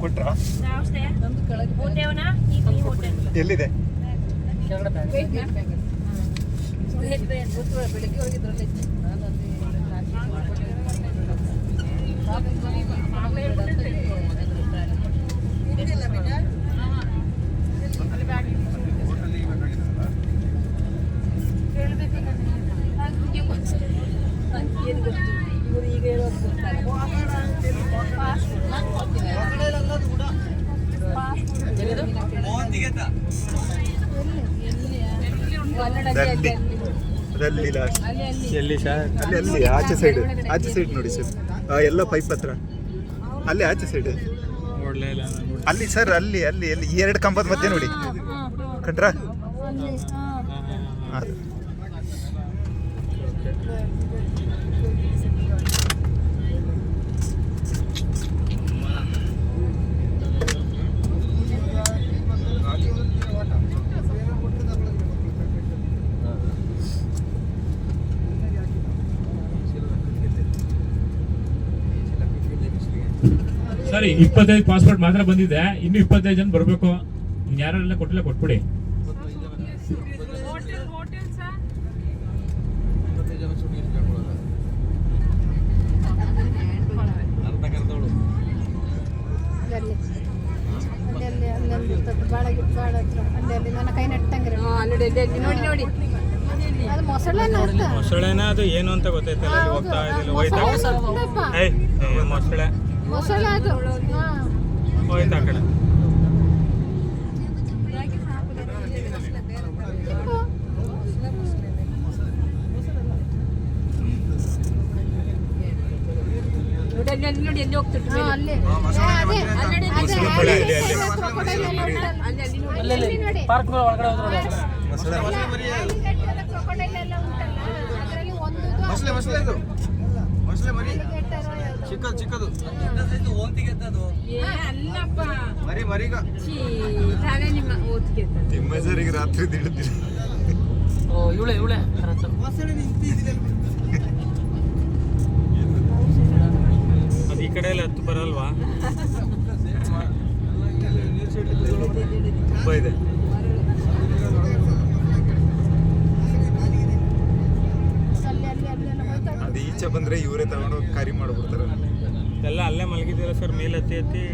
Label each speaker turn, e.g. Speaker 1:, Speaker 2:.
Speaker 1: ಕೊಟ್ರಾ? ಎಲ್ಲಿದೆ?
Speaker 2: ಬೆಳಿಗ್ಗೆ ಹೋಗಿದ್ರಲ್ಲಿ ಇವರು ಈಗ ಹೇಳೋದು
Speaker 1: ಎಲ್ಲಿ ಸರ್? ಅಲ್ಲಿ ಆಚೆ ಸೈಡ್ ನೋಡಿ ಸರ್, ಎಲ್ಲ ಪೈಪ್ ಹತ್ರ ಅಲ್ಲಿ ಆಚೆ ಸೈಡ್ ಅಲ್ಲಿ ಸರ್, ಅಲ್ಲಿ ಅಲ್ಲಿ ಎಲ್ಲಿ ಈ 2 ಕಂಬದ ಮಧ್ಯೆ ನೋಡಿ ಕಂಡ್ರಾ? ಅದು
Speaker 3: ಸರಿ, 25 ಪಾಸ್ಪೋರ್ಟ್ ಮಾತ್ರ ಬಂದಿದೆ, ಇನ್ನು 25 ಜನ ಬರಬೇಕು. ಯಾರೆಲ್ಲ ಕೊಟ್ಟಿಲ್ಲ ಕೊಟ್ಬಿಡಿ.
Speaker 4: ಮೊಸಳೆನ ಅದು ಏನು ಅಂತ ಗೊತ್ತೈತಲ್ಲ, ಅಲ್ಲಿ ಹೋಗ್ತಾ ಇದ್ದಿಲ್ಲ, ಮೊಸಳೆ ಹೋಯ್ತು ಆ ಕಡೆ.
Speaker 2: ನೋಡಿ ಎಲ್ಲಿ ಹೋಗ್ತಿಟ್ಟು
Speaker 4: ಪಾರ್ಕ್ ಒಳಗಡೆ ಚಿಕ್ಕದು
Speaker 1: ತಿಮ್ಮಸರಿಗೆ ರಾತ್ರಿ ದಿಡ್ದಿಲ್ಲ.
Speaker 4: ಇವಳೆ ಅದು ಈ ಕಡೆ ಎಲ್ಲ ಹತ್ತು ಬರಲ್ವಾ?
Speaker 1: ತುಂಬ ಇದೆ. ಅದು ಈಚೆ ಬಂದ್ರೆ ಇವರೇ ತಗೊಂಡು ಖಾರಿ ಮಾಡ್ಬಿಡ್ತಾರೆ.
Speaker 4: ಎಲ್ಲ ಅಲ್ಲೇ ಮಲಗಿದ್ದೀರ ಸರ್, ಮೇಲೆ ಹತ್ತಿ
Speaker 2: ಅಲ್ಲಿ